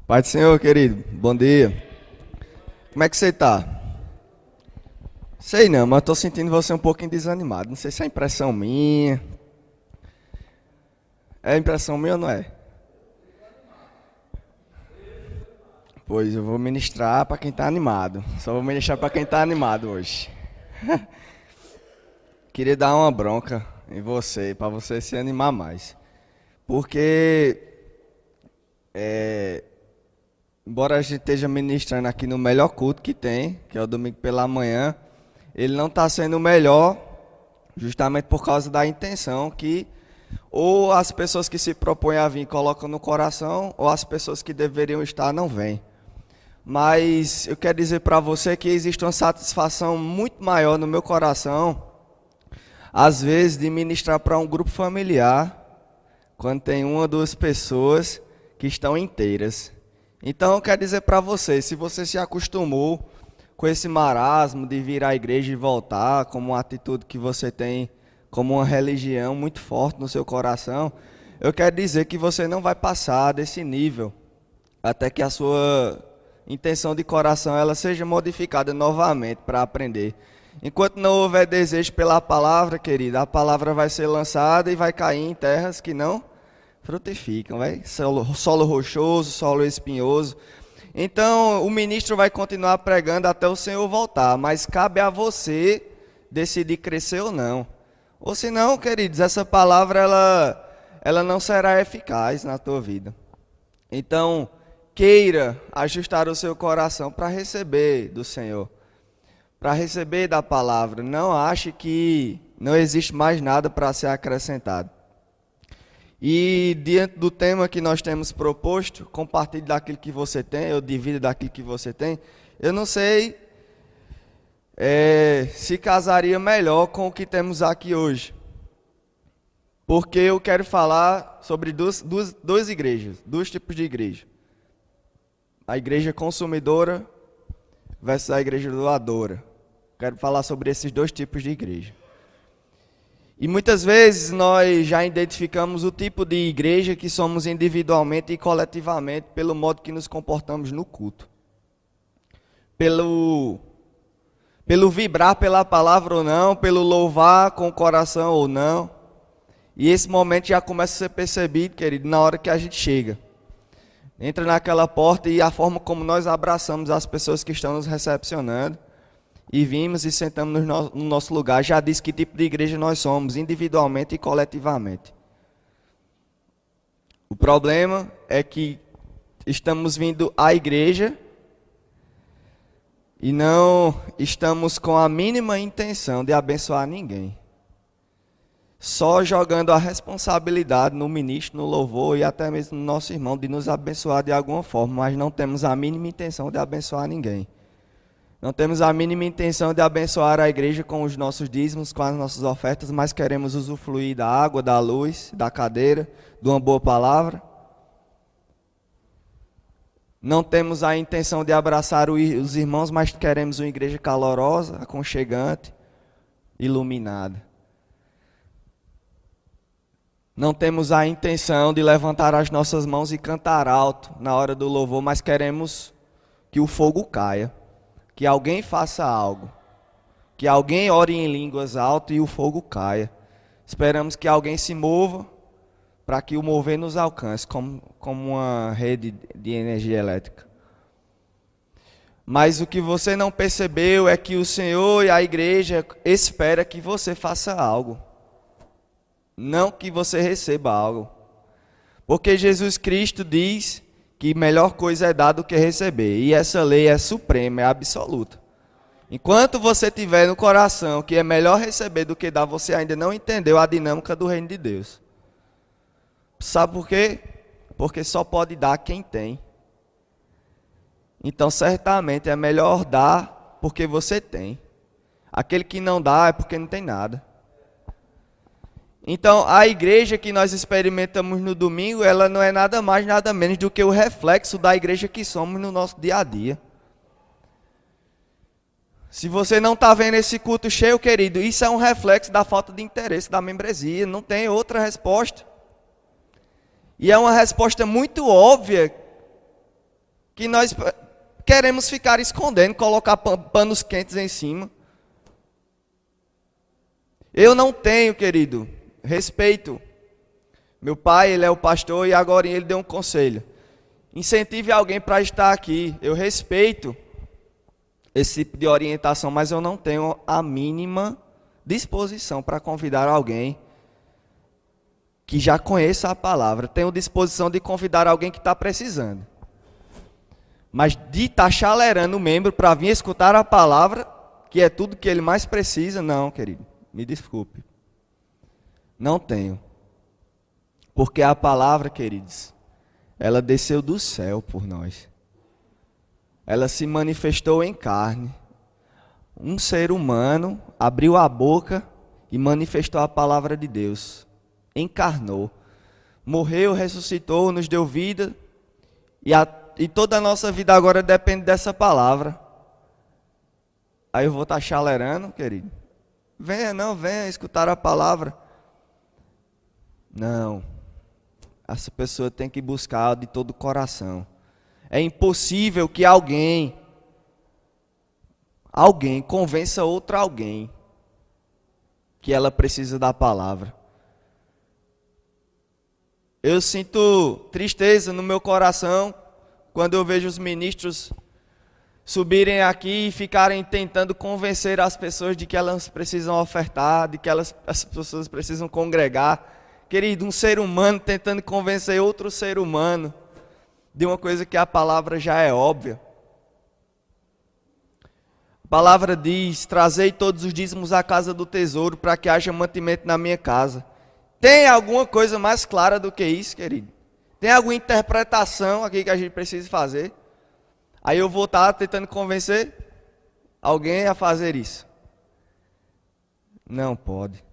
Pai do Senhor, querido, bom dia. Como é que você tá? Sei não, mas eu tô sentindo você um pouquinho desanimado. Não sei se é impressão minha. É impressão minha ou não é? Pois eu vou ministrar pra quem tá animado. Só vou ministrar pra quem tá animado hoje. Queria dar uma bronca em você, pra você se animar mais. Porque, embora a gente esteja ministrando aqui no melhor culto que tem, que é o domingo pela manhã, ele não está sendo o melhor justamente por causa da intenção que ou as pessoas que se propõem a vir colocam no coração, ou as pessoas que deveriam estar não vêm. Mas eu quero dizer para você que existe uma satisfação muito maior no meu coração, às vezes, de ministrar para um grupo familiar, quando tem uma ou duas pessoas que estão inteiras. Então eu quero dizer para você, se você se acostumou com esse marasmo de vir à igreja e voltar, como uma atitude que você tem como uma religião muito forte no seu coração, eu quero dizer que você não vai passar desse nível, até que a sua intenção de coração ela seja modificada novamente para aprender. Enquanto não houver desejo pela palavra, querida, a palavra vai ser lançada e vai cair em terras que não frutificam, vai? Solo rochoso, solo espinhoso. Então, o ministro vai continuar pregando até o Senhor voltar, mas cabe a você decidir crescer ou não. Ou senão, queridos, essa palavra ela não será eficaz na tua vida. Então, queira ajustar o seu coração para receber do Senhor, para receber da palavra. Não ache que não existe mais nada para ser acrescentado. E diante do tema que nós temos proposto, compartilhe daquilo que você tem, eu divido daquilo que você tem. Eu não sei se casaria melhor com o que temos aqui hoje. Porque eu quero falar sobre duas igrejas, dois tipos de igreja. A igreja consumidora versus a igreja doadora. Quero falar sobre esses dois tipos de igreja. E muitas vezes nós já identificamos o tipo de igreja que somos individualmente e coletivamente pelo modo que nos comportamos no culto. Pelo vibrar pela palavra ou não, pelo louvar com o coração ou não. E esse momento já começa a ser percebido, querido, na hora que a gente chega. Entra naquela porta e a forma como nós abraçamos as pessoas que estão nos recepcionando. E vimos e sentamos no nosso lugar, já diz que tipo de igreja nós somos, individualmente e coletivamente. O problema é que estamos vindo à igreja e não estamos com a mínima intenção de abençoar ninguém. Só jogando a responsabilidade no ministro, no louvor e até mesmo no nosso irmão de nos abençoar de alguma forma, mas não temos a mínima intenção de abençoar ninguém. Não temos a mínima intenção de abençoar a igreja com os nossos dízimos, com as nossas ofertas, mas queremos usufruir da água, da luz, da cadeira, de uma boa palavra. Não temos a intenção de abraçar os irmãos, mas queremos uma igreja calorosa, aconchegante, iluminada. Não temos a intenção de levantar as nossas mãos e cantar alto na hora do louvor, mas queremos que o fogo caia. Que alguém faça algo, que alguém ore em línguas alto e o fogo caia. Esperamos que alguém se mova para que o mover nos alcance, como uma rede de energia elétrica. Mas o que você não percebeu é que o Senhor e a igreja espera que você faça algo, não que você receba algo. Porque Jesus Cristo diz que melhor coisa é dar do que receber. E essa lei é suprema, é absoluta. Enquanto você tiver no coração que é melhor receber do que dar, você ainda não entendeu a dinâmica do reino de Deus. Sabe por quê? Porque só pode dar quem tem. Então, certamente, é melhor dar porque você tem. Aquele que não dá é porque não tem nada. Então, a igreja que nós experimentamos no domingo, ela não é nada mais, nada menos do que o reflexo da igreja que somos no nosso dia a dia. Se você não está vendo esse culto cheio, querido, isso é um reflexo da falta de interesse da membresia, não tem outra resposta. E é uma resposta muito óbvia que nós queremos ficar escondendo, colocar panos quentes em cima. Eu não tenho, querido, respeito. Meu pai, ele é o pastor e agora ele deu um conselho. Incentive alguém para estar aqui. Eu respeito esse tipo de orientação, mas eu não tenho a mínima disposição para convidar alguém que já conheça a palavra. Tenho disposição de convidar alguém que está precisando. Mas de estar chalerando o membro para vir escutar a palavra, que é tudo que ele mais precisa, não, querido. Me desculpe. Não tenho. Porque a palavra, queridos, ela desceu do céu por nós. Ela se manifestou em carne. Um ser humano abriu a boca e manifestou a palavra de Deus. Encarnou. Morreu, ressuscitou, nos deu vida. E toda a nossa vida agora depende dessa palavra. Aí eu vou estar chalerando, querido. Venha escutar a palavra. Não. Essa pessoa tem que buscar de todo o coração. É impossível que alguém convença outra alguém que ela precisa da palavra. Eu sinto tristeza no meu coração quando eu vejo os ministros subirem aqui e ficarem tentando convencer as pessoas de que elas precisam ofertar, de que as pessoas precisam congregar. Querido, um ser humano tentando convencer outro ser humano de uma coisa que a palavra já é óbvia. A palavra diz: trazei todos os dízimos à casa do tesouro para que haja mantimento na minha casa. Tem alguma coisa mais clara do que isso, querido? Tem alguma interpretação aqui que a gente precisa fazer? Aí eu vou estar tentando convencer alguém a fazer isso. Não pode.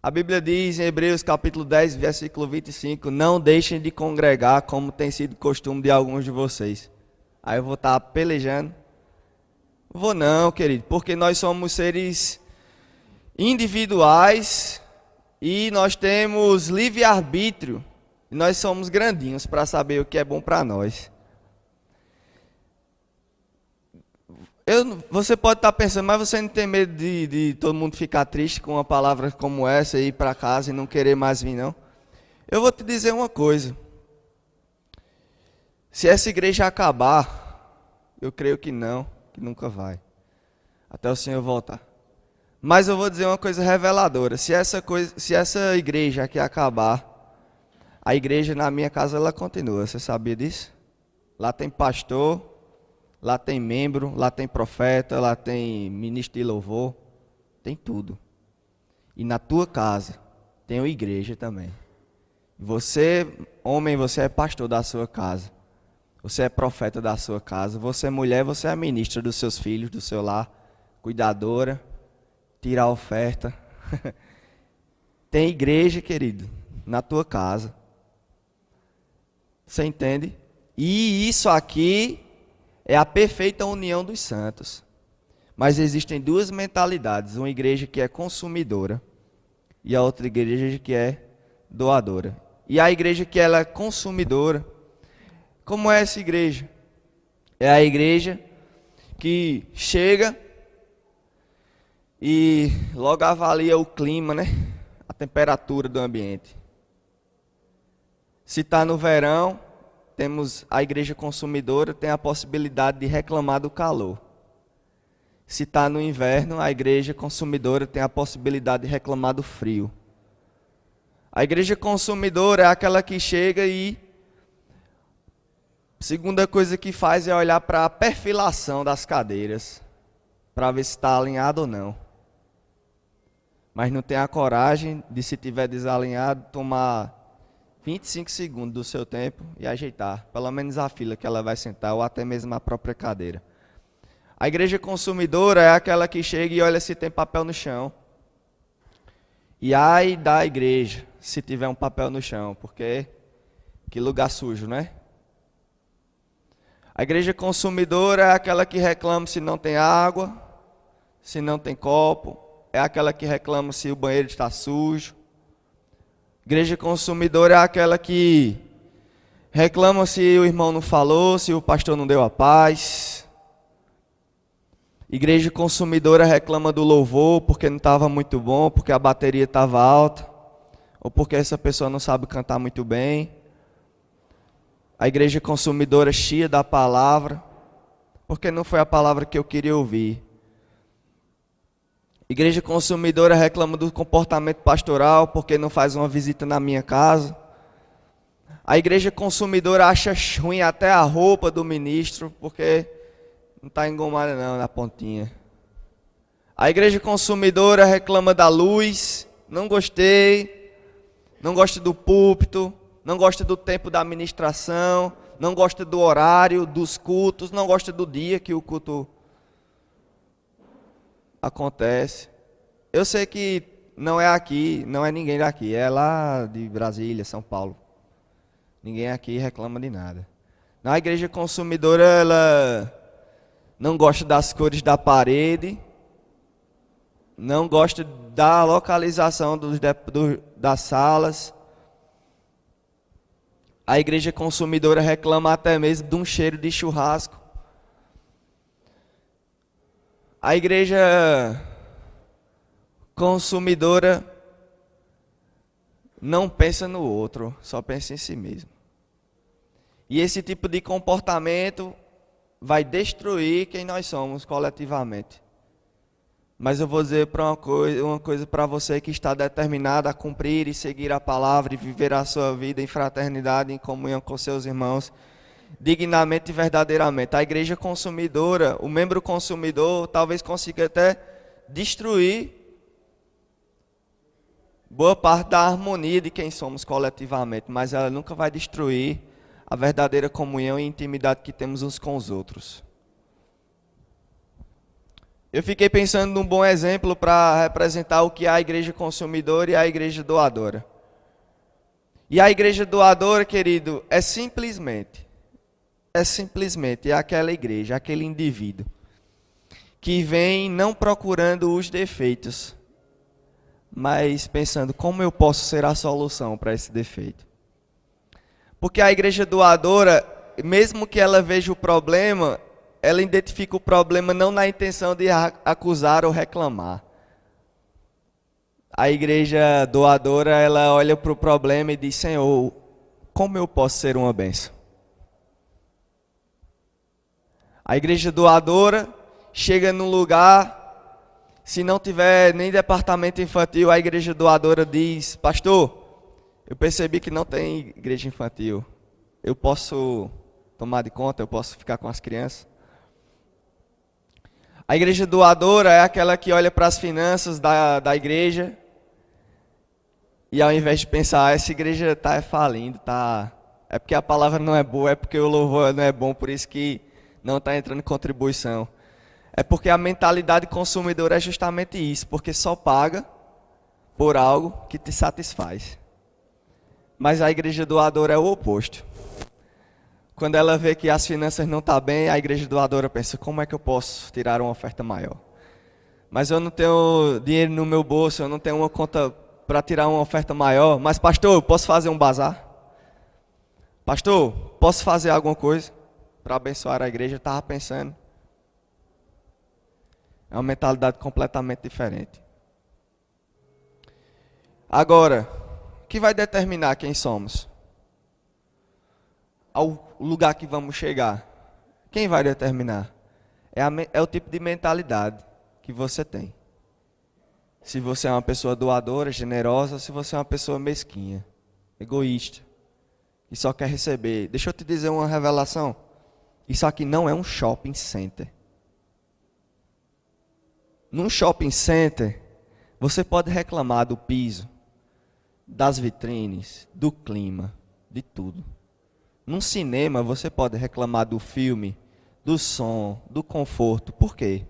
A Bíblia diz em Hebreus capítulo 10, versículo 25, não deixem de congregar como tem sido costume de alguns de vocês. Aí eu vou estar pelejando. Vou não, querido, porque nós somos seres individuais e nós temos livre-arbítrio. E nós somos grandinhos para saber o que é bom para nós. Você pode estar pensando, mas você não tem medo de todo mundo ficar triste com uma palavra como essa, ir para casa e não querer mais vir, não? Eu vou te dizer uma coisa. Se essa igreja acabar, eu creio que não, que nunca vai. Até o Senhor voltar. Mas eu vou dizer uma coisa reveladora. Se essa igreja aqui acabar, a igreja na minha casa ela continua. Você sabia disso? Lá tem pastor. Lá tem membro, lá tem profeta, lá tem ministro de louvor, tem tudo. E na tua casa tem uma igreja também. Você, homem, você é pastor da sua casa. Você é profeta da sua casa. Você, mulher, você é ministra dos seus filhos, do seu lar, cuidadora, tira a oferta. Tem igreja, querido, na tua casa. Você entende? E isso aqui é a perfeita união dos santos. Mas existem duas mentalidades. Uma igreja que é consumidora e a outra igreja que é doadora. E a igreja que ela é consumidora, como é essa igreja? É a igreja que chega e logo avalia o clima, né? A temperatura do ambiente. Se está no verão, temos a igreja consumidora, tem a possibilidade de reclamar do calor. Se está no inverno, a igreja consumidora tem a possibilidade de reclamar do frio. A igreja consumidora é aquela que chega e a segunda coisa que faz é olhar para a perfilação das cadeiras, para ver se está alinhado ou não. Mas não tem a coragem de, se tiver desalinhado, tomar 25 segundos do seu tempo e ajeitar, pelo menos a fila que ela vai sentar, ou até mesmo a própria cadeira. A igreja consumidora é aquela que chega e olha se tem papel no chão. E ai da igreja, se tiver um papel no chão, porque que lugar sujo, né? A igreja consumidora é aquela que reclama se não tem água, se não tem copo, é aquela que reclama se o banheiro está sujo. Igreja consumidora é aquela que Reclamam se o irmão não falou, se o pastor não deu a paz. Igreja consumidora reclama do louvor porque não estava muito bom, porque a bateria estava alta, ou porque essa pessoa não sabe cantar muito bem. A igreja consumidora chia da palavra, porque não foi a palavra que eu queria ouvir. Igreja consumidora reclama do comportamento pastoral, porque não faz uma visita na minha casa. A igreja consumidora acha ruim até a roupa do ministro, porque não está engomada não, na pontinha. A igreja consumidora reclama da luz, não gostei, não gosta do púlpito, não gosta do tempo da ministração, não gosta do horário, dos cultos, não gosta do dia que o culto acontece. Eu sei que não é aqui, não é ninguém daqui, é lá de Brasília, São Paulo. Ninguém aqui reclama de nada. Na igreja consumidora, ela não gosta das cores da parede, não gosta da localização das salas. A igreja consumidora reclama até mesmo de um cheiro de churrasco. A igreja consumidora não pensa no outro, só pensa em si mesmo. E esse tipo de comportamento vai destruir quem nós somos coletivamente. Mas eu vou dizer uma coisa para você que está determinado a cumprir e seguir a palavra e viver a sua vida em fraternidade, em comunhão com seus irmãos, dignamente e verdadeiramente. A igreja consumidora, o membro consumidor, talvez consiga até destruir boa parte da harmonia de quem somos coletivamente, mas ela nunca vai destruir a verdadeira comunhão e intimidade que temos uns com os outros. Eu fiquei pensando num bom exemplo para representar o que é a igreja consumidora e a igreja doadora. E a igreja doadora, querido, é simplesmente aquela igreja, aquele indivíduo que vem não procurando os defeitos, mas pensando como eu posso ser a solução para esse defeito. Porque a igreja doadora, mesmo que ela veja o problema, ela identifica o problema não na intenção de acusar ou reclamar. A igreja doadora, ela olha para o problema e diz: Senhor, como eu posso ser uma bênção? A igreja doadora chega num lugar, se não tiver nem departamento infantil, a igreja doadora diz: pastor, eu percebi que não tem igreja infantil. Eu posso tomar de conta, eu posso ficar com as crianças? A igreja doadora é aquela que olha para as finanças da igreja e ao invés de pensar, essa igreja está falindo, é porque a palavra não é boa, é porque o louvor não é bom, por isso que não está entrando contribuição. É porque a mentalidade consumidora é justamente isso, porque só paga por algo que te satisfaz. Mas a igreja doadora é o oposto. Quando ela vê que as finanças não estão bem, a igreja doadora pensa: como é que eu posso tirar uma oferta maior? Mas eu não tenho dinheiro no meu bolso, eu não tenho uma conta para tirar uma oferta maior. Mas pastor, eu posso fazer um bazar? Pastor, posso fazer alguma coisa para abençoar a igreja? Eu estava pensando. É uma mentalidade completamente diferente. Agora, o que vai determinar quem somos? Ao lugar que vamos chegar. Quem vai determinar? É o tipo de mentalidade que você tem. Se você é uma pessoa doadora, generosa, se você é uma pessoa mesquinha, egoísta, que só quer receber. Deixa eu te dizer uma revelação. Isso aqui não é um shopping center. Num shopping center, você pode reclamar do piso, das vitrines, do clima, de tudo. Num cinema, você pode reclamar do filme, do som, do conforto. Por quê?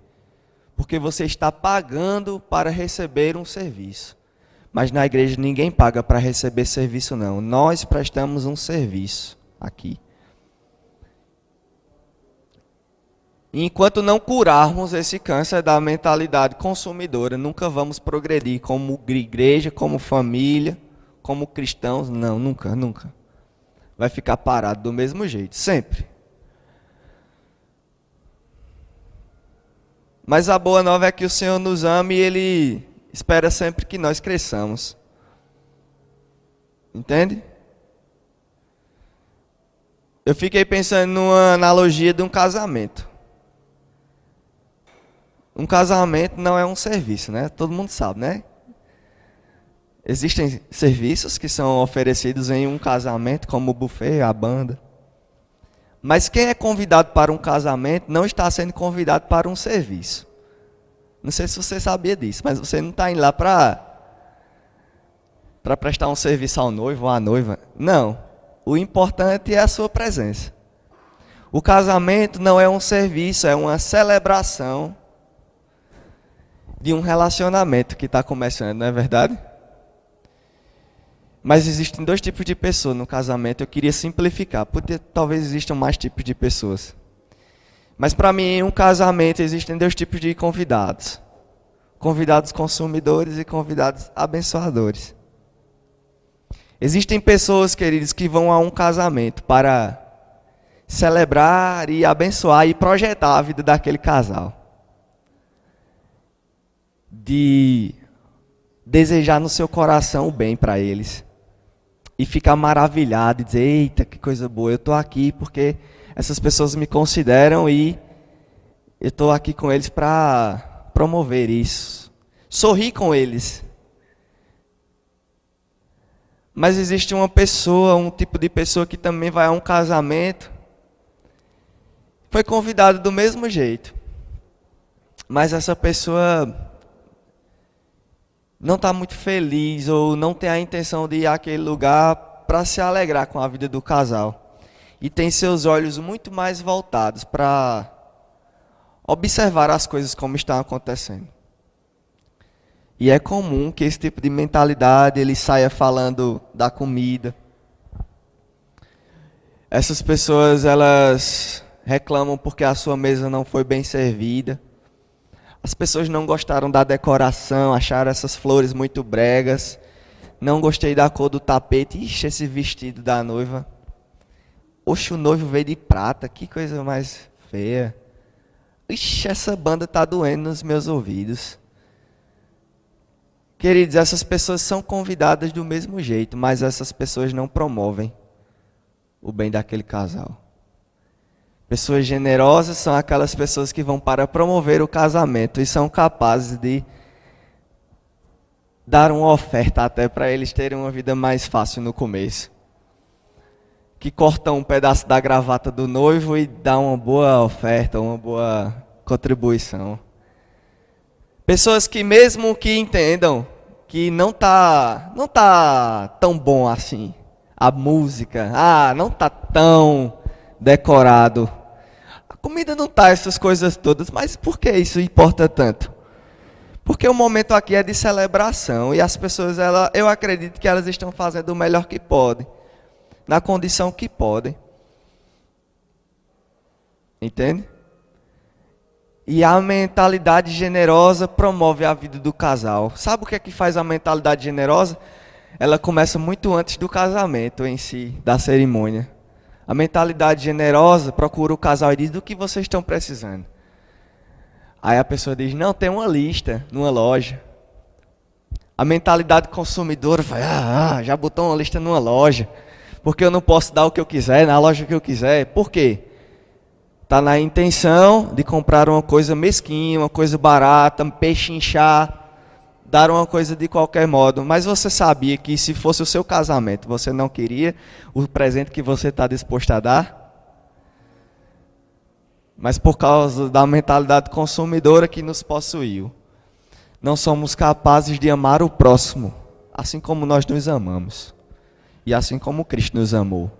Porque você está pagando para receber um serviço. Mas na igreja ninguém paga para receber serviço, não. Nós prestamos um serviço aqui. E enquanto não curarmos esse câncer da mentalidade consumidora, nunca vamos progredir como igreja, como família, como cristãos. Não, nunca, nunca. vai ficar parado do mesmo jeito, sempre. Mas a boa nova é que o Senhor nos ama e Ele espera sempre que nós cresçamos. Entende? Eu fiquei pensando numa analogia de um casamento. Um casamento não é um serviço, né? Todo mundo sabe, né? Existem serviços que são oferecidos em um casamento, como o buffet, a banda. Mas quem é convidado para um casamento não está sendo convidado para um serviço. Não sei se você sabia disso, mas você não está indo lá para prestar um serviço ao noivo ou à noiva. Não. O importante é a sua presença. O casamento não é um serviço, é uma celebração de um relacionamento que está começando, não é verdade? Mas existem dois tipos de pessoas no casamento. Eu queria simplificar, porque talvez existam mais tipos de pessoas. Mas para mim, em um casamento, existem dois tipos de convidados. Convidados consumidores e convidados abençoadores. Existem pessoas, queridos, que vão a um casamento para celebrar e abençoar e projetar a vida daquele casal. De desejar no seu coração o bem para eles. E ficar maravilhado e dizer, eita, que coisa boa, eu estou aqui porque essas pessoas me consideram e eu estou aqui com eles para promover isso. Sorrir com eles. Mas existe uma pessoa, um tipo de pessoa que também vai a um casamento, foi convidada do mesmo jeito. Mas essa pessoa não está muito feliz ou não tem a intenção de ir àquele lugar para se alegrar com a vida do casal. E tem seus olhos muito mais voltados para observar as coisas como estão acontecendo. E é comum que esse tipo de mentalidade ele saia falando da comida. Essas pessoas elas reclamam porque a sua mesa não foi bem servida. As pessoas não gostaram da decoração, acharam essas flores muito bregas. Não gostei da cor do tapete. Ixi, esse vestido da noiva. Oxe, o noivo veio de prata, que coisa mais feia. Ixi, essa banda tá doendo nos meus ouvidos. Queridos, essas pessoas são convidadas do mesmo jeito, mas essas pessoas não promovem o bem daquele casal. Pessoas generosas são aquelas pessoas que vão para promover o casamento e são capazes de dar uma oferta até para eles terem uma vida mais fácil no começo. Que cortam um pedaço da gravata do noivo e dão uma boa oferta, uma boa contribuição. Pessoas que mesmo que entendam que não tá tão bom assim a música, não tá tão decorado. A comida não tá essas coisas todas, mas por que isso importa tanto? Porque o momento aqui é de celebração e as pessoas, eu acredito que elas estão fazendo o melhor que podem, na condição que podem. Entende? E a mentalidade generosa promove a vida do casal. Sabe o que é que faz a mentalidade generosa? Ela começa muito antes do casamento em si, da cerimônia. A mentalidade generosa procura o casal e diz, do que vocês estão precisando? Aí a pessoa diz, não, tem uma lista numa loja. A mentalidade consumidora fala, já botou uma lista numa loja, porque eu não posso dar o que eu quiser, na loja que eu quiser. Por quê? Está na intenção de comprar uma coisa mesquinha, uma coisa barata, pechinchar, dar uma coisa de qualquer modo. Mas você sabia que se fosse o seu casamento, você não queria o presente que você está disposto a dar? Mas por causa da mentalidade consumidora que nos possuiu, não somos capazes de amar o próximo, assim como nós nos amamos. E assim como Cristo nos amou.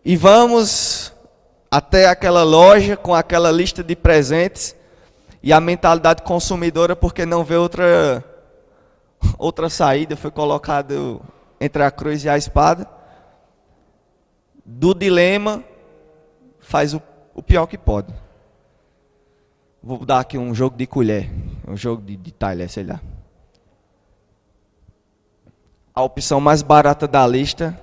E vamos até aquela loja com aquela lista de presentes e a mentalidade consumidora, porque não vê outra saída, foi colocado entre a cruz e a espada. Do dilema, faz o pior que pode. Vou dar aqui um jogo de colher, um jogo de talher, sei lá. a opção mais barata da lista.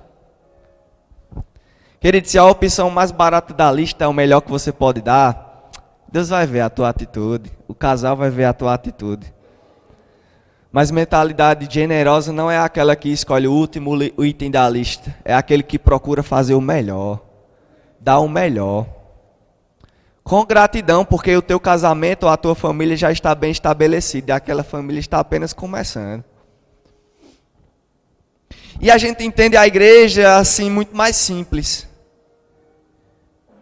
Querido, se a opção mais barata da lista é o melhor que você pode dar, Deus vai ver a tua atitude, o casal vai ver a tua atitude. Mas mentalidade generosa não é aquela que escolhe o último item da lista, é aquele que procura fazer o melhor, dar o melhor. Com gratidão, porque o teu casamento ou a tua família já está bem estabelecida e aquela família está apenas começando. E a gente entende a igreja assim muito mais simples,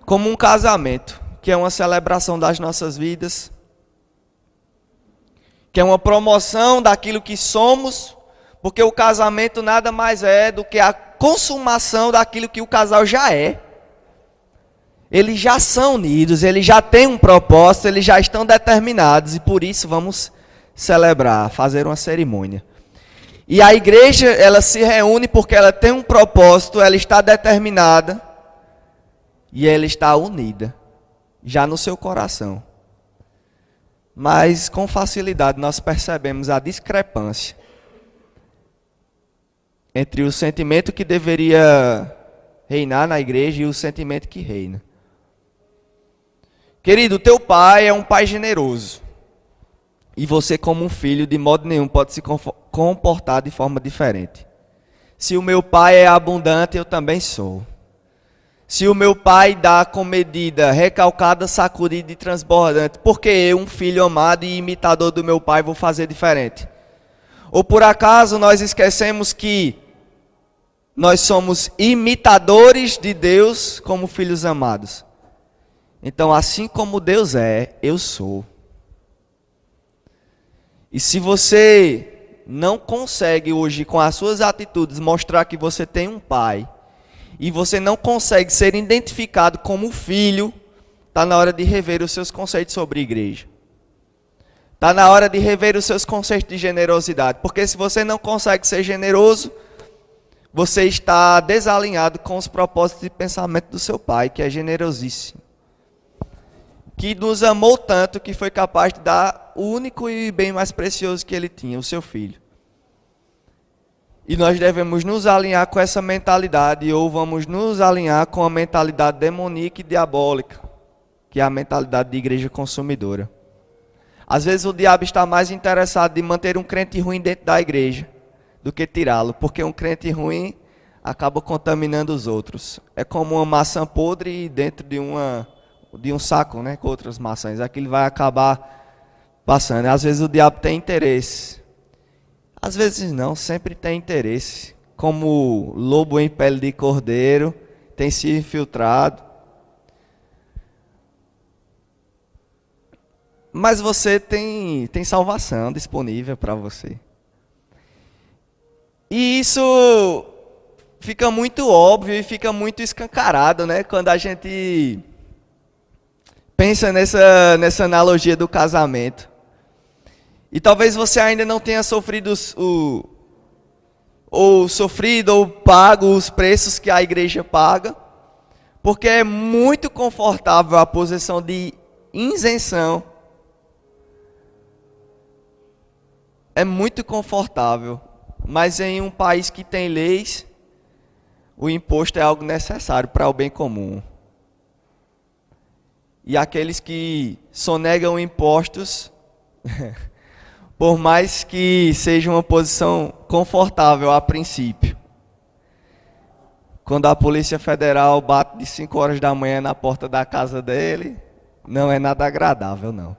como um casamento, que é uma celebração das nossas vidas, que é uma promoção daquilo que somos, porque o casamento nada mais é do que a consumação daquilo que o casal já é. Eles já são unidos, eles já têm um propósito, eles já estão determinados e por isso vamos celebrar, fazer uma cerimônia. E a igreja, ela se reúne porque ela tem um propósito, ela está determinada e ela está unida, já no seu coração. Mas com facilidade nós percebemos a discrepância entre o sentimento que deveria reinar na igreja e o sentimento que reina. Querido, teu pai é um pai generoso. E você, como um filho, de modo nenhum pode se comportar de forma diferente. Se o meu pai é abundante, eu também sou. Se o meu pai dá com medida, recalcada, sacudida e transbordante, por que eu, um filho amado e imitador do meu pai, vou fazer diferente? Ou por acaso nós esquecemos que nós somos imitadores de Deus como filhos amados? Então, assim como Deus é, eu sou. E se você não consegue hoje, com as suas atitudes, mostrar que você tem um pai, e você não consegue ser identificado como filho, está na hora de rever os seus conceitos sobre igreja. Está na hora de rever os seus conceitos de generosidade. Porque se você não consegue ser generoso, você está desalinhado com os propósitos de pensamento do seu pai, que é generosíssimo. Que nos amou tanto que foi capaz de dar o único e bem mais precioso que ele tinha, o seu filho. E nós devemos nos alinhar com essa mentalidade, ou vamos nos alinhar com a mentalidade demoníaca e diabólica, que é a mentalidade de igreja consumidora. Às vezes o diabo está mais interessado em manter um crente ruim dentro da igreja do que tirá-lo, porque um crente ruim acaba contaminando os outros. É como uma maçã podre dentro de um saco, né, com outras maçãs. Aquilo vai acabar passando. Às vezes o diabo tem interesse. Às vezes não, sempre tem interesse. Como lobo em pele de cordeiro, tem se infiltrado. Mas você tem salvação disponível para você. E isso fica muito óbvio e fica muito escancarado, né? Quando a gente pensa nessa analogia do casamento. E talvez você ainda não tenha sofrido ou pago os preços que a igreja paga, porque é muito confortável a posição de isenção. É muito confortável, mas em um país que tem leis, o imposto é algo necessário para o bem comum. E aqueles que sonegam impostos, por mais que seja uma posição confortável a princípio, quando a Polícia Federal bate de 5 horas da manhã na porta da casa dele, não é nada agradável, não.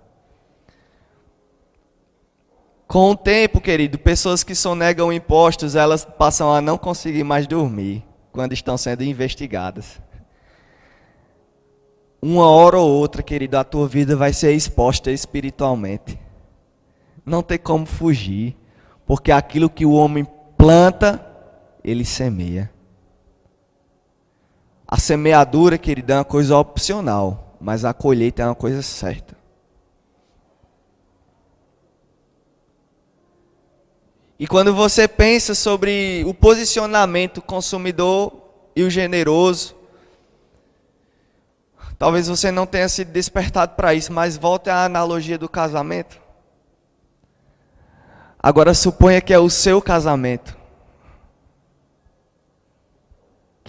Com o tempo, querido, pessoas que sonegam impostos, elas passam a não conseguir mais dormir quando estão sendo investigadas. Uma hora ou outra, querido, a tua vida vai ser exposta espiritualmente. Não tem como fugir, porque aquilo que o homem planta, ele semeia. A semeadura, querido, é uma coisa opcional, mas a colheita é uma coisa certa. E quando você pensa sobre o posicionamento consumidor e o generoso, talvez você não tenha sido despertado para isso, mas volte à analogia do casamento. Agora suponha que é o seu casamento.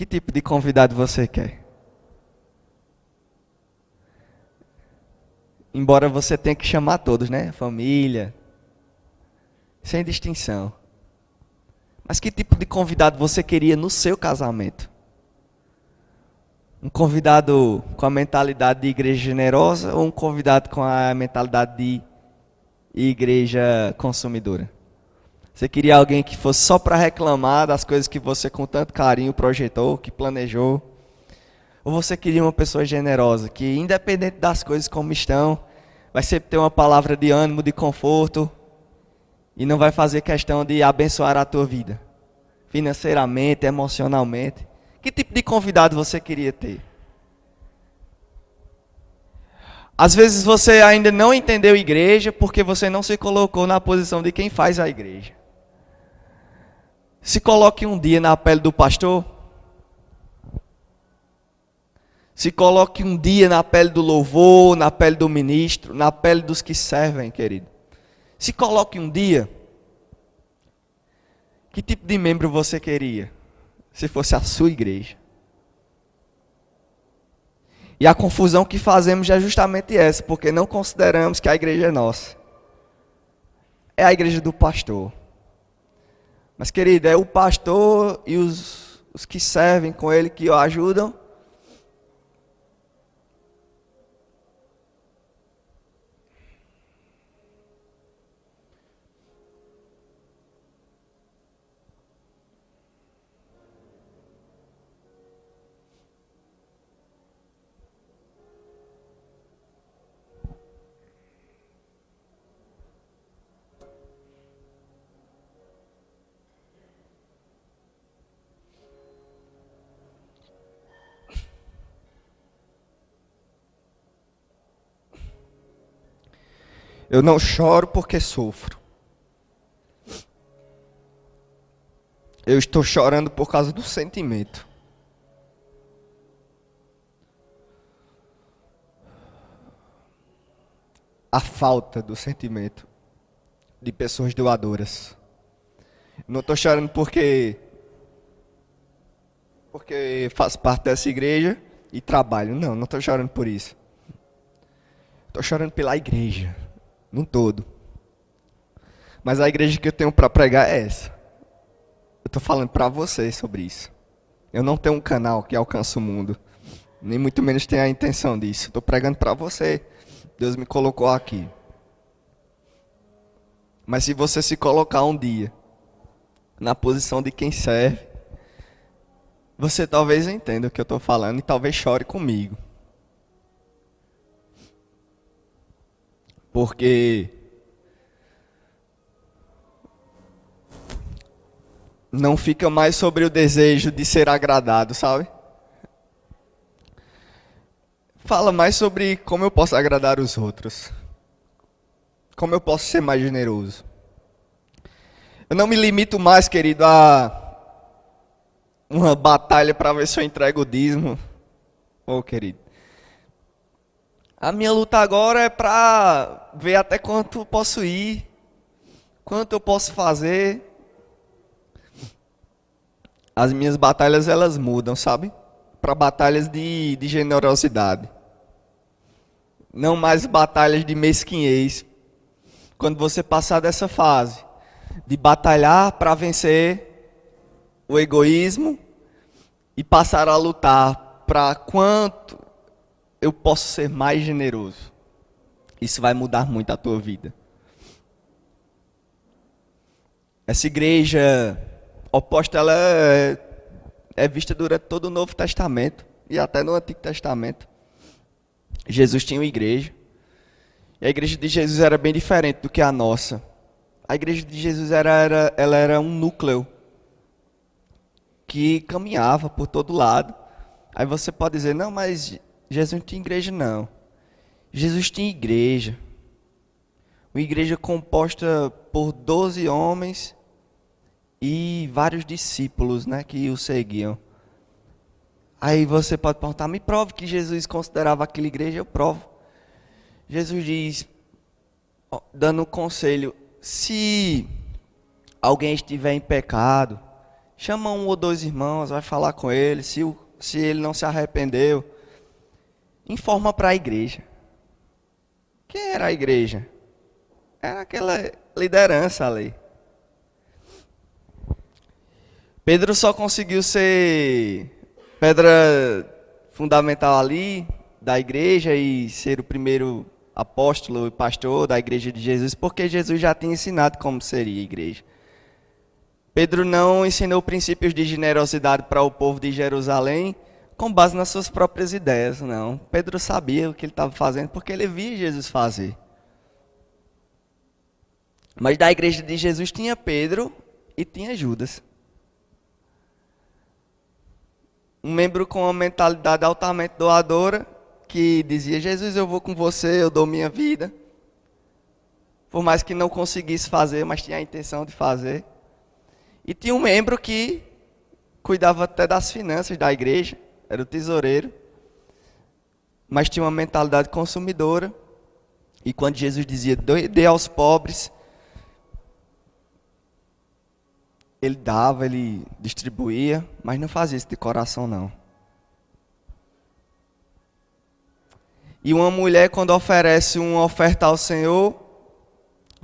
Que tipo de convidado você quer? Embora você tenha que chamar todos, né? Família, sem distinção. Mas que tipo de convidado você queria no seu casamento? Um convidado com a mentalidade de igreja generosa ou um convidado com a mentalidade de igreja consumidora? Você queria alguém que fosse só para reclamar das coisas que você com tanto carinho projetou, que planejou? Ou você queria uma pessoa generosa, que independente das coisas como estão, vai sempre ter uma palavra de ânimo, de conforto, e não vai fazer questão de abençoar a tua vida, financeiramente, emocionalmente? Que tipo de convidado você queria ter? Às vezes você ainda não entendeu igreja porque você não se colocou na posição de quem faz a igreja. Se coloque um dia na pele do pastor. Se coloque um dia na pele do louvor, na pele do ministro, na pele dos que servem, querido. Se coloque um dia. Que tipo de membro você queria? Se fosse a sua igreja. E a confusão que fazemos é justamente essa, porque não consideramos que a igreja é nossa. É a igreja do pastor. Mas, querido, é o pastor e os que servem com ele, que o ajudam. Eu não choro porque sofro. Eu estou chorando por causa do sentimento. A falta do sentimento de pessoas doadoras. Não estou chorando porque faço parte dessa igreja e trabalho. Não estou chorando por isso. Estou chorando pela igreja, num todo. Mas a igreja que eu tenho para pregar é essa. Eu estou falando para vocês sobre isso. Eu não tenho um canal que alcança o mundo. Nem muito menos tenho a intenção disso. Estou pregando para você. Deus me colocou aqui. Mas se você se colocar um dia na posição de quem serve, você talvez entenda o que eu estou falando e talvez chore comigo. Porque não fica mais sobre o desejo de ser agradado, sabe? Fala mais sobre como eu posso agradar os outros. Como eu posso ser mais generoso. Eu não me limito mais, querido, a uma batalha para ver se eu entrego o dízimo. Querido. A minha luta agora é para ver até quanto eu posso ir. Quanto eu posso fazer. As minhas batalhas, elas mudam, sabe? Para batalhas de generosidade. Não mais batalhas de mesquinhez. Quando você passar dessa fase de batalhar para vencer o egoísmo e passar a lutar para quanto eu posso ser mais generoso. Isso vai mudar muito a tua vida. Essa igreja oposta, ela é vista durante todo o Novo Testamento e até no Antigo Testamento. Jesus tinha uma igreja. E a igreja de Jesus era bem diferente do que a nossa. A igreja de Jesus ela era um núcleo que caminhava por todo lado. Aí você pode dizer, não, mas Jesus não tinha igreja, não. Jesus tinha igreja. Uma igreja composta por 12 homens e vários discípulos, né, que o seguiam. Aí você pode perguntar, me prove que Jesus considerava aquela igreja, eu provo. Jesus diz, dando um conselho, se alguém estiver em pecado, Chama um ou dois irmãos, vai falar com ele. Se ele não se arrependeu, informa para a igreja. Quem era a igreja? Era aquela liderança ali. Pedro só conseguiu ser pedra fundamental ali da igreja e ser o primeiro apóstolo e pastor da igreja de Jesus, porque Jesus já tinha ensinado como seria a igreja. Pedro não ensinou princípios de generosidade para o povo de Jerusalém com base nas suas próprias ideias, não. Pedro sabia o que ele estava fazendo porque ele via Jesus fazer. Mas da igreja de Jesus tinha Pedro e tinha Judas. Um membro com uma mentalidade altamente doadora, que dizia, Jesus, eu vou com você, eu dou minha vida. Por mais que não conseguisse fazer, mas tinha a intenção de fazer. E tinha um membro que cuidava até das finanças da igreja, era o tesoureiro, mas tinha uma mentalidade consumidora. E quando Jesus dizia, dê aos pobres, ele dava, ele distribuía, mas não fazia isso de coração não. E uma mulher, quando oferece uma oferta ao Senhor,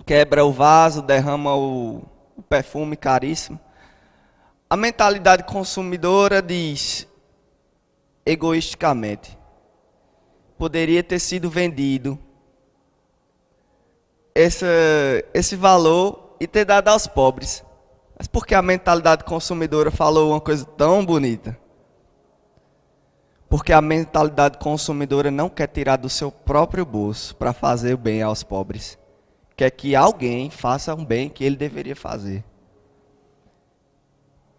quebra o vaso, derrama o perfume caríssimo. A mentalidade consumidora diz, egoisticamente, poderia ter sido vendido esse valor e ter dado aos pobres. Mas por que a mentalidade consumidora falou uma coisa tão bonita? Porque a mentalidade consumidora não quer tirar do seu próprio bolso para fazer o bem aos pobres. Quer que alguém faça um bem que ele deveria fazer.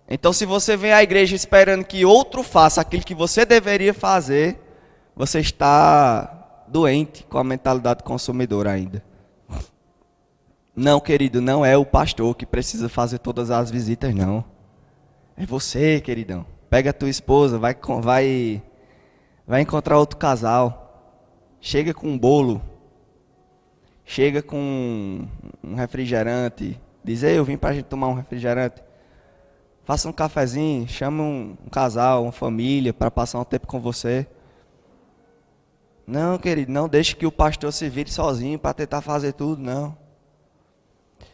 Então, se você vem à igreja esperando que outro faça aquilo que você deveria fazer, você está doente com a mentalidade consumidora ainda. Não, querido, não é o pastor que precisa fazer todas as visitas, não. É você, queridão. Pega a tua esposa, vai encontrar outro casal. Chega com um bolo. Chega com um refrigerante. Diz, eu vim pra gente tomar um refrigerante. Faça um cafezinho, chama um casal, uma família para passar um tempo com você. Não, querido, não deixe que o pastor se vire sozinho para tentar fazer tudo, não.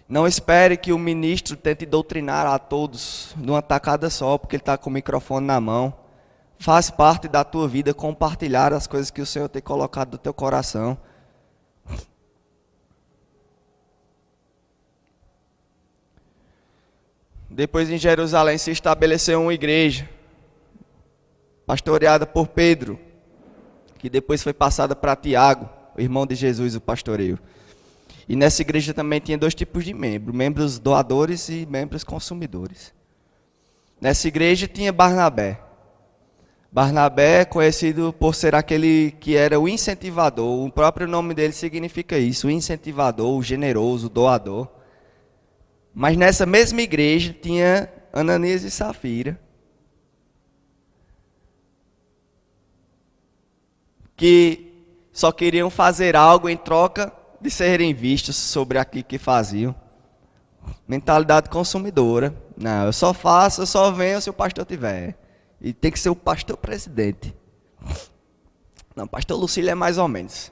Não espere que o ministro tente doutrinar a todos numa tacada só, porque ele está com o microfone na mão. Faz parte da tua vida compartilhar as coisas que o Senhor tem colocado no teu coração. Depois em Jerusalém se estabeleceu uma igreja, pastoreada por Pedro, que depois foi passada para Tiago, o irmão de Jesus, o pastoreio. E nessa igreja também tinha dois tipos de membros, membros doadores e membros consumidores. Nessa igreja tinha Barnabé. Barnabé é conhecido por ser aquele que era o incentivador, o próprio nome dele significa isso, o incentivador, o generoso, o doador. Mas nessa mesma igreja tinha Ananias e Safira, que só queriam fazer algo em troca de serem vistos sobre aquilo que faziam. Mentalidade consumidora. Não, eu só venho se o pastor tiver. E tem que ser o pastor presidente. Não, pastor Lucílio é mais ou menos.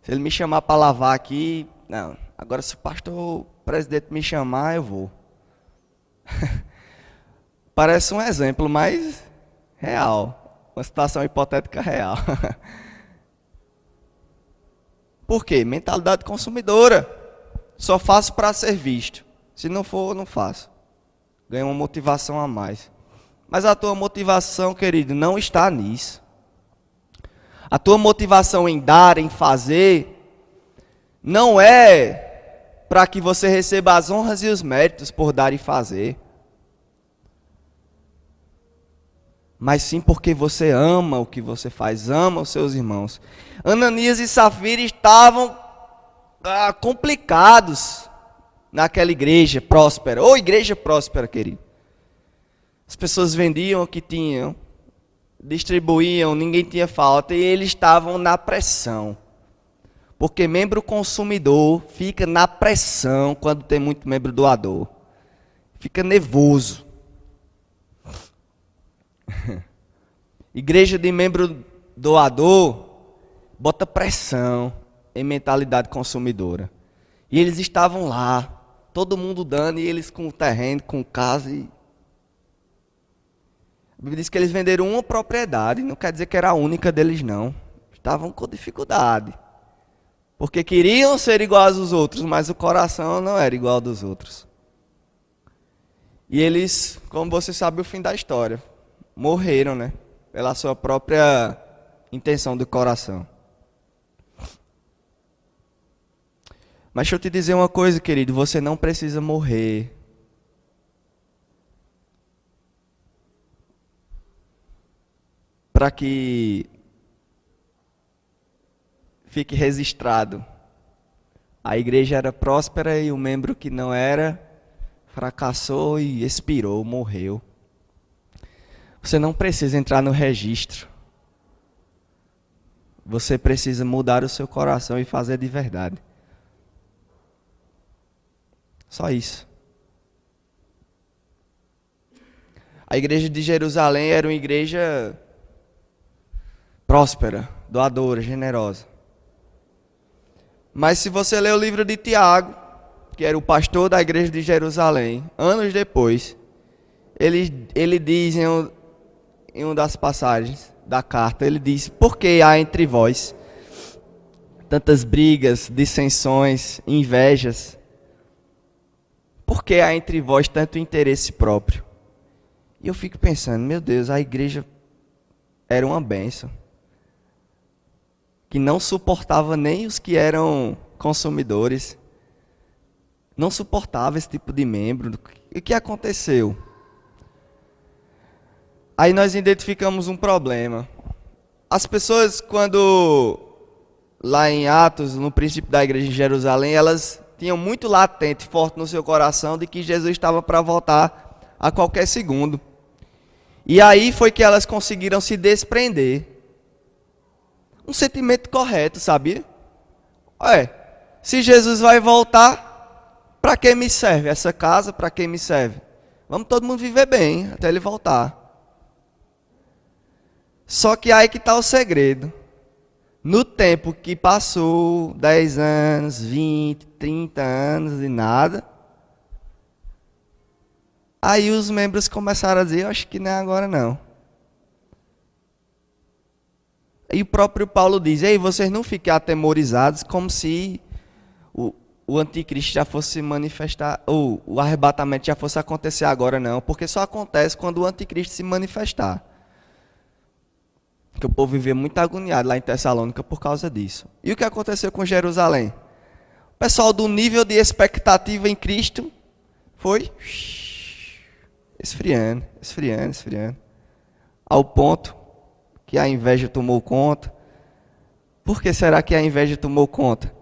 Se ele me chamar para lavar aqui, não. Agora se o pastor presidente me chamar, eu vou. Parece um exemplo, mas real. Uma situação hipotética real. Por quê? Mentalidade consumidora. Só faço para ser visto. Se não for, não faço. Ganha uma motivação a mais. Mas a tua motivação, querido, não está nisso. A tua motivação em dar, em fazer, não é para que você receba as honras e os méritos por dar e fazer. Mas sim porque você ama o que você faz, ama os seus irmãos. Ananias e Safira estavam complicados naquela igreja próspera. Ou igreja próspera, querido. As pessoas vendiam o que tinham, distribuíam, ninguém tinha falta, e eles estavam na pressão. Porque membro consumidor fica na pressão quando tem muito membro doador. Fica nervoso. Igreja de membro doador bota pressão em mentalidade consumidora. E eles estavam lá, todo mundo dando, e eles com terreno, com casa. A Bíblia diz que eles venderam uma propriedade, não quer dizer que era a única deles, não. Estavam com dificuldade. Porque queriam ser iguais aos outros, mas o coração não era igual ao dos outros. E eles, como você sabe o fim da história, morreram, né? Pela sua própria intenção do coração. Mas deixa eu te dizer uma coisa, querido, você não precisa morrer para que fique registrado. A igreja era próspera e o membro que não era fracassou e expirou, morreu. Você não precisa entrar no registro. Você precisa mudar o seu coração e fazer de verdade. Só isso. A igreja de Jerusalém era uma igreja próspera, doadora, generosa. Mas se você ler o livro de Tiago, que era o pastor da igreja de Jerusalém, anos depois, ele diz em uma das passagens da carta, ele diz: por que há entre vós tantas brigas, dissensões, invejas? Por que há entre vós tanto interesse próprio? E eu fico pensando, meu Deus, a igreja era uma bênção, que não suportava nem os que eram consumidores, não suportava esse tipo de membro. E o que aconteceu? Aí nós identificamos um problema. As pessoas, quando lá em Atos, no princípio da igreja em Jerusalém, elas tinham muito latente, forte no seu coração, de que Jesus estava para voltar a qualquer segundo. E aí foi que elas conseguiram se desprender. Um sentimento correto, sabia? Se Jesus vai voltar, para que me serve essa casa? Para que me serve? Vamos todo mundo viver bem até ele voltar. Só que aí que está o segredo. No tempo que passou, 10 anos, 20, 30 anos e nada, aí os membros começaram a dizer: eu acho que não é agora não. E o próprio Paulo diz: ei, vocês não fiquem atemorizados como se o anticristo já fosse se manifestar, ou o arrebatamento já fosse acontecer agora, não. Porque só acontece quando o anticristo se manifestar. Que o povo vivia muito agoniado lá em Tessalônica por causa disso. E o que aconteceu com Jerusalém? O pessoal do nível de expectativa em Cristo foi esfriando, esfriando, esfriando. Ao ponto que a inveja tomou conta. Por que será que a inveja tomou conta?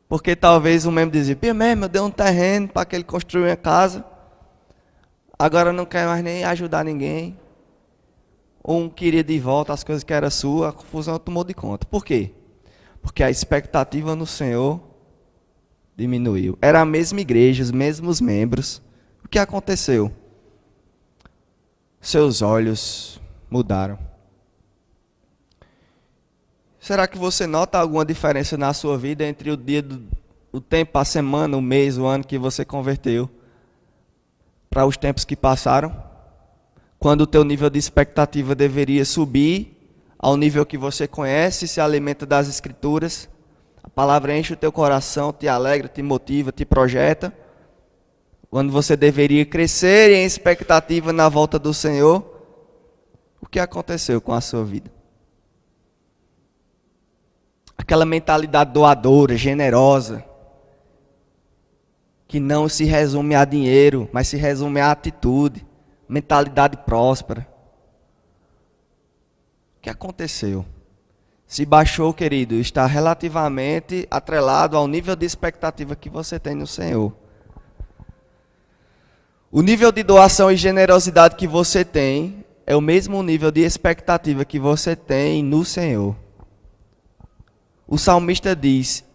Porque talvez o membro dizia: pô, mesmo, eu dei um terreno para que ele construa uma casa, agora não quer mais nem ajudar ninguém. Ou um queria de volta as coisas que eram suas, a confusão tomou de conta. Por quê? Porque a expectativa no Senhor diminuiu. Era a mesma igreja, os mesmos membros. O que aconteceu? Seus olhos mudaram. Será que você nota alguma diferença na sua vida entre o tempo, a semana, o mês, o ano que você converteu para os tempos que passaram? Quando o teu nível de expectativa deveria subir ao nível que você conhece, se alimenta das Escrituras, a palavra enche o teu coração, te alegra, te motiva, te projeta. Quando você deveria crescer em expectativa na volta do Senhor, o que aconteceu com a sua vida? Aquela mentalidade doadora, generosa, que não se resume a dinheiro, mas se resume a atitude. Mentalidade próspera. O que aconteceu? Se baixou, querido, está relativamente atrelado ao nível de expectativa que você tem no Senhor. O nível de doação e generosidade que você tem é o mesmo nível de expectativa que você tem no Senhor. O salmista diz,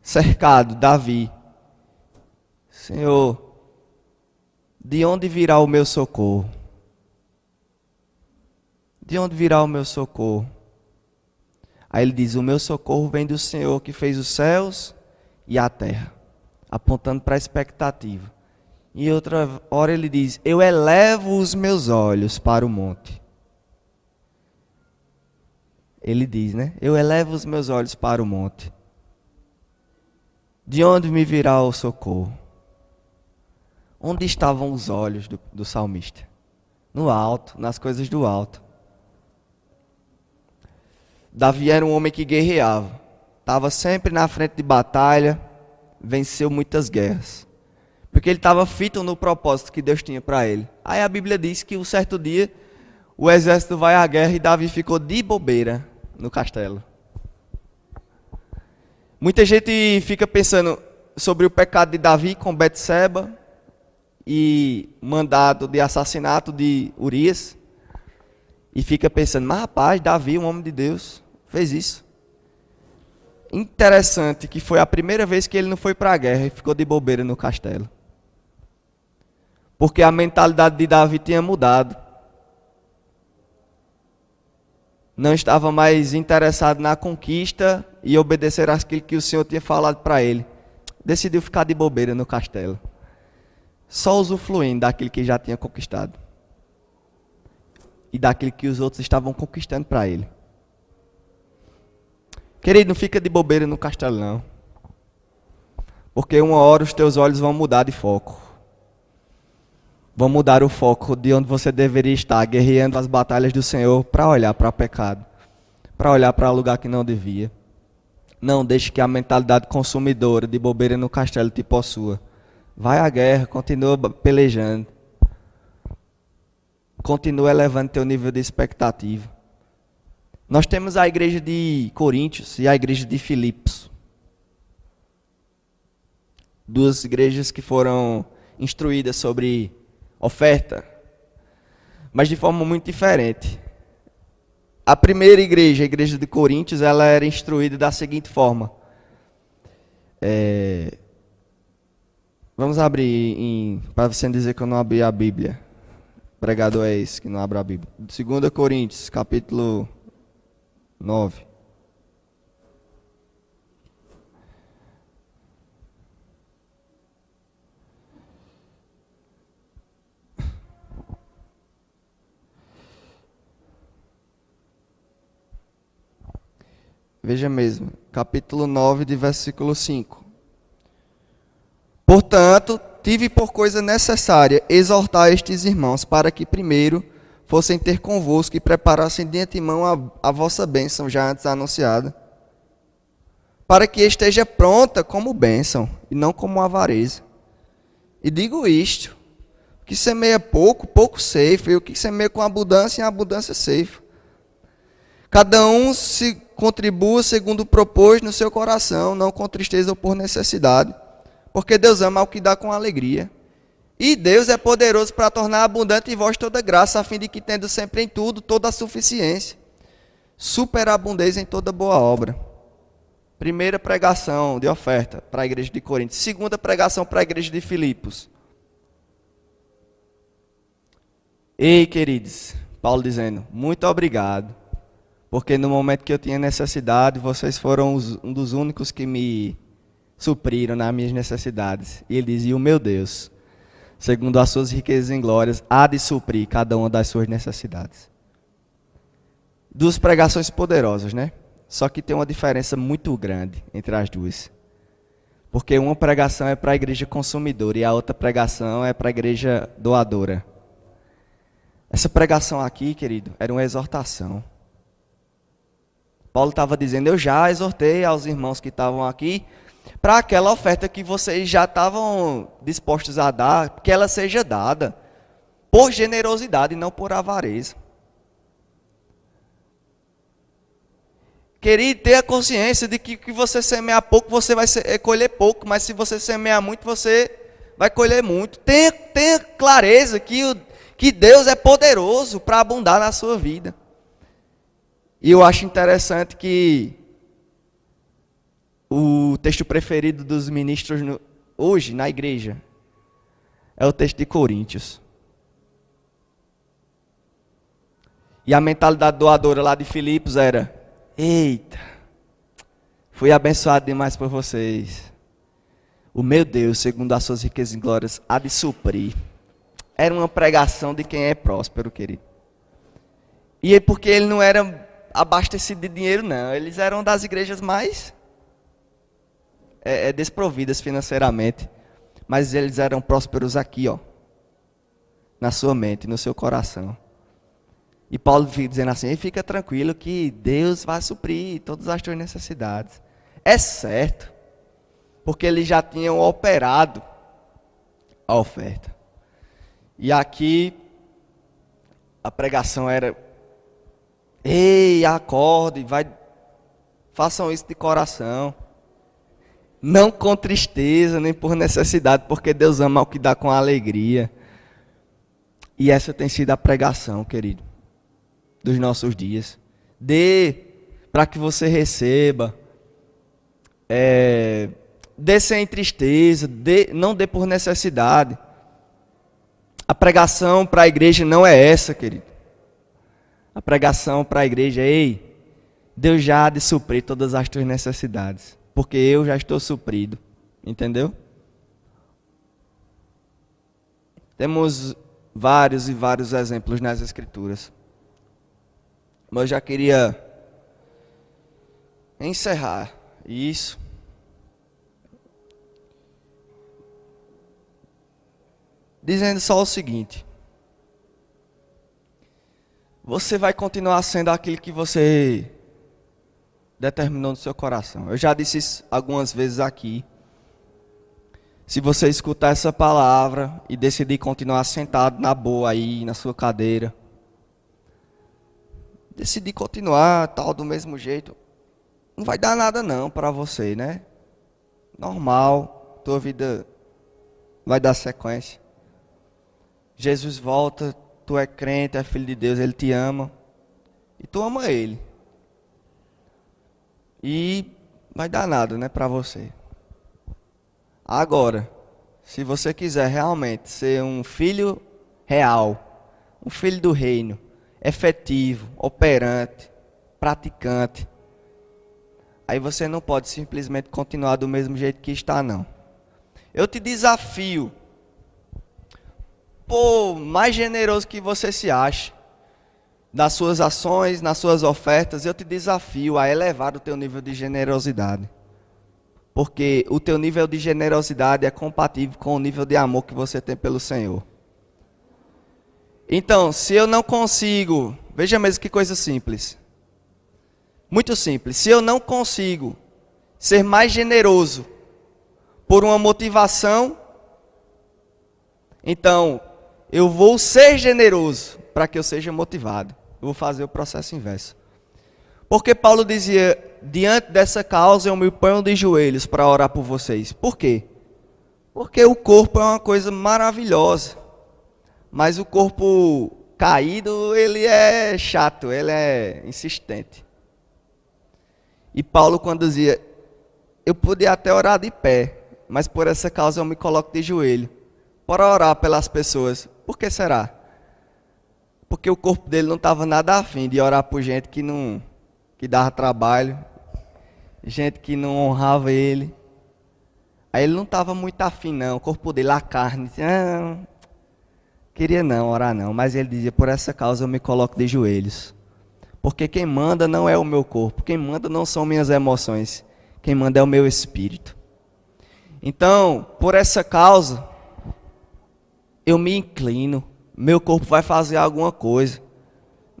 cercado, Davi: Senhor, de onde virá o meu socorro? De onde virá o meu socorro? Aí ele diz, o meu socorro vem do Senhor que fez os céus e a terra, apontando para a expectativa. E outra hora ele diz, eu elevo os meus olhos para o monte. Ele diz, né? Eu elevo os meus olhos para o monte. De onde me virá o socorro? Onde estavam os olhos do salmista? No alto, nas coisas do alto. Davi era um homem que guerreava. Estava sempre na frente de batalha, venceu muitas guerras. Porque ele estava fito no propósito que Deus tinha para ele. Aí a Bíblia diz que um certo dia o exército vai à guerra e Davi ficou de bobeira no castelo. Muita gente fica pensando sobre o pecado de Davi com Betseba e mandado de assassinato de Urias. E fica pensando, mas rapaz, Davi, um homem de Deus, fez isso. Interessante que foi a primeira vez que ele não foi para a guerra e ficou de bobeira no castelo. Porque a mentalidade de Davi tinha mudado. Não estava mais interessado na conquista e obedecer àquilo que o Senhor tinha falado para ele. Decidiu ficar de bobeira no castelo. Só usufruindo daquilo que já tinha conquistado. E daquilo que os outros estavam conquistando para ele. Querido, não fica de bobeira no castelo não. Porque uma hora os teus olhos vão mudar de foco. Vão mudar o foco de onde você deveria estar, guerreando as batalhas do Senhor para olhar para o pecado. Para olhar para o lugar que não devia. Não deixe que a mentalidade consumidora de bobeira no castelo te possua. Vai à guerra, continua pelejando. Continua elevando teu nível de expectativa. Nós temos a igreja de Coríntios e a igreja de Filipos. Duas igrejas que foram instruídas sobre oferta, mas de forma muito diferente. A primeira igreja, a igreja de Coríntios, ela era instruída da seguinte forma. Vamos abrir, para você dizer que eu não abri a Bíblia. O pregador é esse, que não abre a Bíblia. 2 Coríntios, capítulo 9. Veja mesmo, capítulo 9, de versículo 5. Portanto, tive por coisa necessária exortar estes irmãos para que primeiro fossem ter convosco e preparassem de antemão a vossa bênção já antes anunciada, para que esteja pronta como bênção e não como avareza. E digo isto, o que semeia pouco, pouco ceifa, e o que semeia com abundância, em abundância ceifa. Cada um se contribua segundo o propôs no seu coração, não com tristeza ou por necessidade, porque Deus ama ao que dá com alegria. E Deus é poderoso para tornar abundante em vós toda graça, a fim de que, tendo sempre em tudo toda a suficiência, superabundez em toda boa obra. Primeira pregação de oferta para a igreja de Corinto. Segunda pregação para a igreja de Filipos. Ei, queridos, Paulo dizendo, muito obrigado, porque no momento que eu tinha necessidade, vocês foram um dos únicos que me supriram nas minhas necessidades. E ele dizia, o meu Deus, segundo as suas riquezas em glórias, há de suprir cada uma das suas necessidades. Duas pregações poderosas, né? Só que tem uma diferença muito grande entre as duas. Porque uma pregação é para a igreja consumidora e a outra pregação é para a igreja doadora. Essa pregação aqui, querido, era uma exortação. Paulo estava dizendo, eu já exortei aos irmãos que estavam aqui para aquela oferta que vocês já estavam dispostos a dar, que ela seja dada por generosidade e não por avareza. Querido, ter a consciência de que você semear pouco, você vai colher pouco, mas se você semear muito, você vai colher muito. Tenha clareza que Deus é poderoso para abundar na sua vida. E eu acho interessante que o texto preferido dos ministros hoje na igreja é o texto de Coríntios. E a mentalidade doadora lá de Filipos era: eita, fui abençoado demais por vocês. O meu Deus, segundo as suas riquezas e glórias, há de suprir. Era uma pregação de quem é próspero, querido. E é porque ele não era abastecido de dinheiro, não. Eles eram das igrejas mais desprovidas financeiramente. Mas eles eram prósperos aqui, ó. Na sua mente, no seu coração. E Paulo fica dizendo assim: fica tranquilo que Deus vai suprir todas as tuas necessidades. É certo. Porque eles já tinham operado a oferta. E aqui a pregação era: ei, acorde, façam isso de coração. Não com tristeza, nem por necessidade, porque Deus ama o que dá com alegria. E essa tem sido a pregação, querido, dos nossos dias. Dê para que você receba. Dê sem tristeza, não dê por necessidade. A pregação para a igreja não é essa, querido. A pregação para a igreja é: ei, Deus já há de suprir todas as tuas necessidades, porque eu já estou suprido. Entendeu? Temos vários e vários exemplos nas Escrituras. Mas eu já queria encerrar isso dizendo só o seguinte: você vai continuar sendo aquilo que você determinou no seu coração. Eu já disse isso algumas vezes aqui. Se você escutar essa palavra e decidir continuar sentado na boa aí, na sua cadeira, decidir continuar tal do mesmo jeito, não vai dar nada não para você, né? Normal, tua vida vai dar sequência. Jesus volta, tu é crente, é filho de Deus, Ele te ama. E tu ama Ele. E vai dar nada, né, para você. Agora, se você quiser realmente ser um filho real, um filho do reino, efetivo, operante, praticante, aí você não pode simplesmente continuar do mesmo jeito que está, não. Eu te desafio, por mais generoso que você se ache, nas suas ações, nas suas ofertas, eu te desafio a elevar o teu nível de generosidade. Porque o teu nível de generosidade é compatível com o nível de amor que você tem pelo Senhor. Então, se eu não consigo, veja mesmo que coisa simples. Muito simples. Se eu não consigo ser mais generoso por uma motivação, então eu vou ser generoso para que eu seja motivado. Eu vou fazer o processo inverso. Porque Paulo dizia: diante dessa causa eu me ponho de joelhos para orar por vocês. Por quê? Porque o corpo é uma coisa maravilhosa. Mas o corpo caído, ele é chato, ele é insistente. E Paulo, quando dizia: eu podia até orar de pé, mas por essa causa eu me coloco de joelho para orar pelas pessoas. Por que será? Porque o corpo dele não estava nada afim de orar por gente que dava trabalho, gente que não honrava ele. Aí ele não estava muito afim não, o corpo dele, a carne, queria não orar não, mas ele dizia: por essa causa eu me coloco de joelhos. Porque quem manda não é o meu corpo, quem manda não são minhas emoções, quem manda é o meu espírito. Então, por essa causa, eu me inclino, meu corpo vai fazer alguma coisa.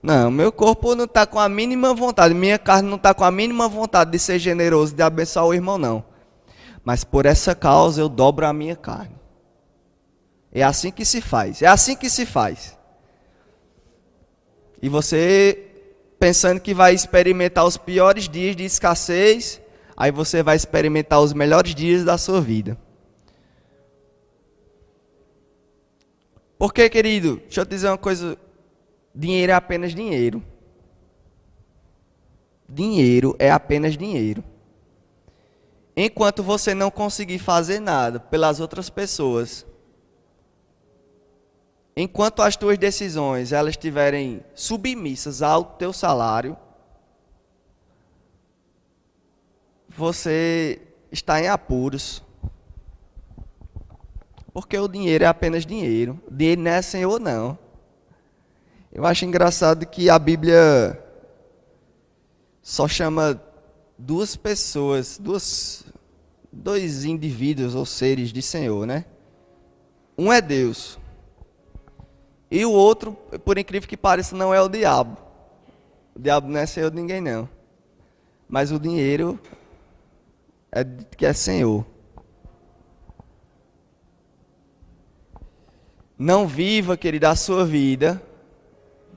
Não, meu corpo não está com a mínima vontade, minha carne não está com a mínima vontade de ser generoso, de abençoar o irmão, não. Mas por essa causa eu dobro a minha carne. É assim que se faz, é assim que se faz. E você, pensando que vai experimentar os piores dias de escassez, aí você vai experimentar os melhores dias da sua vida. Porque, querido, deixa eu te dizer uma coisa: dinheiro é apenas dinheiro. Dinheiro é apenas dinheiro. Enquanto você não conseguir fazer nada pelas outras pessoas, enquanto as tuas decisões elas estiverem submissas ao teu salário, você está em apuros. Porque o dinheiro é apenas dinheiro. O dinheiro não é Senhor, não. Eu acho engraçado que a Bíblia só chama duas pessoas, dois indivíduos ou seres de Senhor, né? Um é Deus. E o outro, por incrível que pareça, não é o diabo. O diabo não é Senhor de ninguém, não. Mas o dinheiro é que é Senhor. Não viva, querida, a sua vida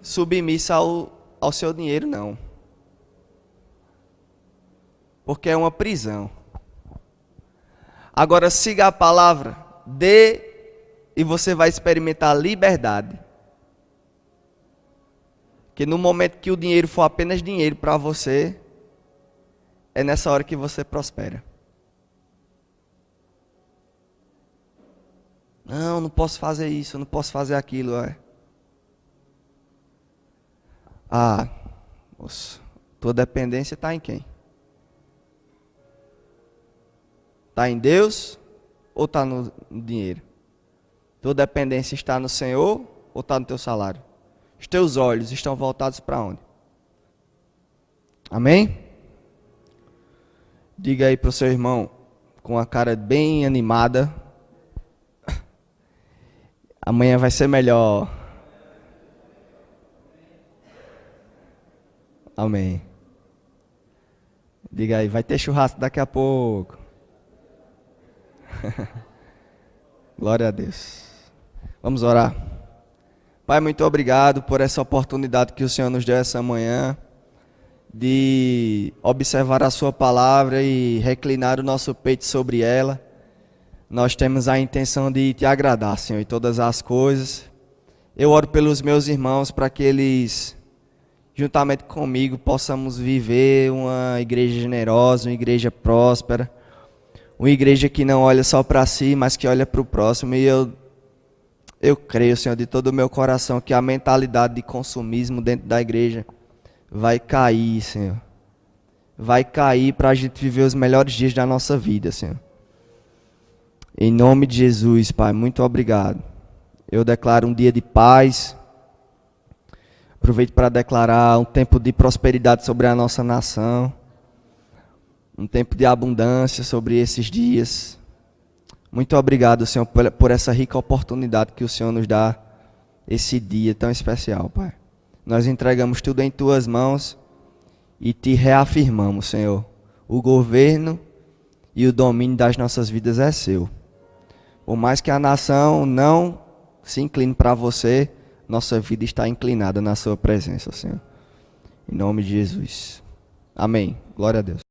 submissa ao seu dinheiro, não. Porque é uma prisão. Agora siga a palavra, dê e você vai experimentar liberdade. Que no momento que o dinheiro for apenas dinheiro para você, é nessa hora que você prospera. Não posso fazer isso, não posso fazer aquilo. Moço, tua dependência está em quem? Está em Deus ou está no dinheiro? Tua dependência está no Senhor ou está no teu salário? Os teus olhos estão voltados para onde? Amém? Diga aí para o seu irmão, com a cara bem animada: amanhã vai ser melhor. Amém. Diga aí, vai ter churrasco daqui a pouco. Glória a Deus. Vamos orar. Pai, muito obrigado por essa oportunidade que o Senhor nos deu essa manhã de observar a sua palavra e reclinar o nosso peito sobre ela. Nós temos a intenção de te agradar, Senhor, em todas as coisas. Eu oro pelos meus irmãos para que eles, juntamente comigo, possamos viver uma igreja generosa, uma igreja próspera, uma igreja que não olha só para si, mas que olha para o próximo. E eu creio, Senhor, de todo o meu coração, que a mentalidade de consumismo dentro da igreja vai cair, Senhor. Vai cair para a gente viver os melhores dias da nossa vida, Senhor. Em nome de Jesus, Pai, muito obrigado. Eu declaro um dia de paz. Aproveito para declarar um tempo de prosperidade sobre a nossa nação. Um tempo de abundância sobre esses dias. Muito obrigado, Senhor, por essa rica oportunidade que o Senhor nos dá esse dia tão especial, Pai. Nós entregamos tudo em Tuas mãos e te reafirmamos, Senhor. O governo e o domínio das nossas vidas é seu. Por mais que a nação não se incline para você, nossa vida está inclinada na sua presença, Senhor. Em nome de Jesus. Amém. Glória a Deus.